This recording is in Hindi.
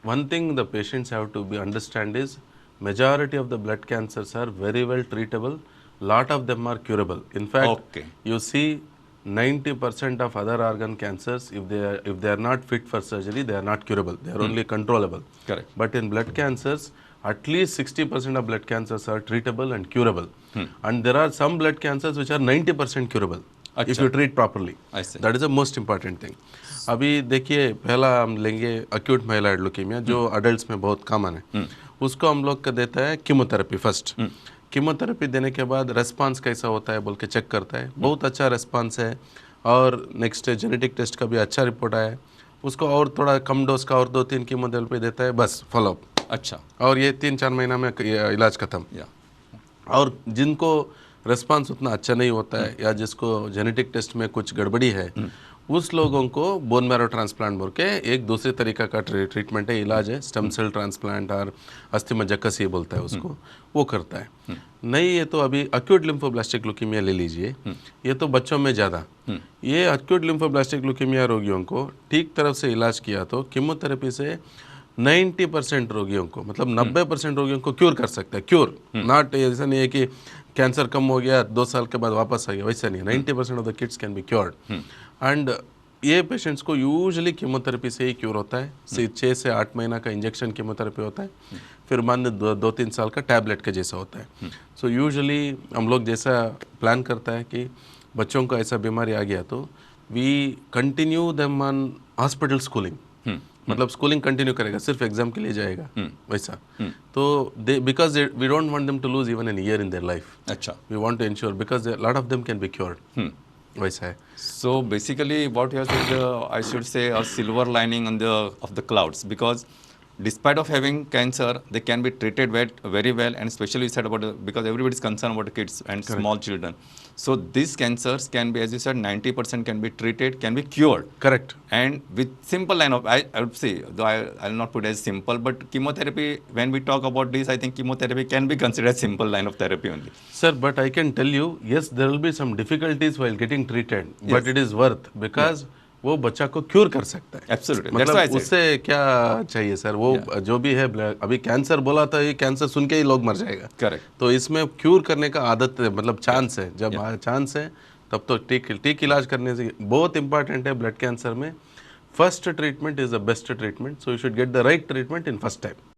one thing the patients have to be understand is majority of the blood cancers are very well treatable. Lot of them are curable. In fact, Okay. you see 90% of other organ cancers, if they are not fit for surgery, they are not curable. They are only controllable. Correct. But in blood cancers, at least 60% of blood cancers are treatable and curable. And there are some blood cancers which are 90% curable if you treat properly. I see. That is the most important thing. अभी देखिए पहला हम लेंगे अक्यूट माइलॉइड ल्यूकेमिया जो अडल्ट्स में बहुत कॉमन है. उसको हम लोग का देता है कीमोथेरेपी फर्स्ट. कीमोथेरेपी देने के बाद रेस्पॉन्स कैसा होता है बोल के चेक करता है. बहुत अच्छा रेस्पॉन्स है और नेक्स्ट जेनेटिक टेस्ट का भी अच्छा रिपोर्ट आया है. उसको और थोड़ा कम डोज का और 2-3 कीमोथेरेपी देता है, बस फॉलोअप. अच्छा. और ये 3-4 महीना में इलाज खत्म. और जिनको रेस्पॉन्स उतना अच्छा नहीं होता है या जिसको जेनेटिक टेस्ट में कुछ गड़बड़ी है, उस लोगों को बोन मैरो ट्रांसप्लांट बोल के एक दूसरे तरीका का ट्रीटमेंट है, इलाज है, स्टेम सेल ट्रांसप्लांट और अस्थि मज्जकस ये बोलता है उसको, वो करता है. नहीं ये तो अभी अक्यूट लिम्फोब्लास्टिक ल्यूकेमिया ले लीजिए, ये तो बच्चों में ज़्यादा. ये अक्यूट लिम्फोब्लास्टिक ल्यूकेमिया रोगियों को ठीक तरह से इलाज किया तो कीमोथेरेपी से 90% रोगियों को, मतलब 90% रोगियों को क्योर कर सकता है. क्योर नॉट, ऐसा नहीं है कि कैंसर कम हो गया 2 साल के बाद वापस आ गया, वैसा नहीं. 90% of the kids can be cured. And ये पेशेंट्स को यूजुअली कीमोथेरेपी से ही क्योर होता है. 6 से 8 महीना का इंजेक्शन कीमोथेरेपी होता है, फिर मान 2-3 साल का टैबलेट के जैसा होता है. सो यूजुअली हम लोग जैसा प्लान करता है कि बच्चों को ऐसा बीमारी आ गया तो we continue them on hospital schooling. मतलब स्कूलिंग कंटिन्यू करेगा, सिर्फ एग्जाम के लिए जाएगा वैसा. तो because we don't want them to lose even an year in their life. अच्छा. We want to ensure because lot of them can be cured. वैसा है. So basically what you have said, I should say a silver lining on of the clouds, because despite of having cancer, they can be treated very well, and especially you said about because everybody is concerned about kids and small children. So these cancers can be, as you said, 90% can be treated, can be cured. Correct. And with simple line of, I would say, though I'll not put it as simple, but chemotherapy, when we talk about this, I think chemotherapy can be considered as simple line of therapy only. Sir, but I can tell you, yes, there will be some difficulties while getting treated, but it is worth because वो बच्चा को क्योर कर सकता है. Absolutely. मतलब उससे क्या चाहिए सर, वो जो भी है. अभी कैंसर बोला था, ये कैंसर सुन के ही लोग मर जाएगा. करेक्ट. तो इसमें क्यूर करने का आदत है, मतलब चांस है. जब चांस है तब तो ठीक इलाज करने से बहुत इंपॉर्टेंट है. ब्लड कैंसर में first treatment is the best treatment, so you should get the right treatment in first time.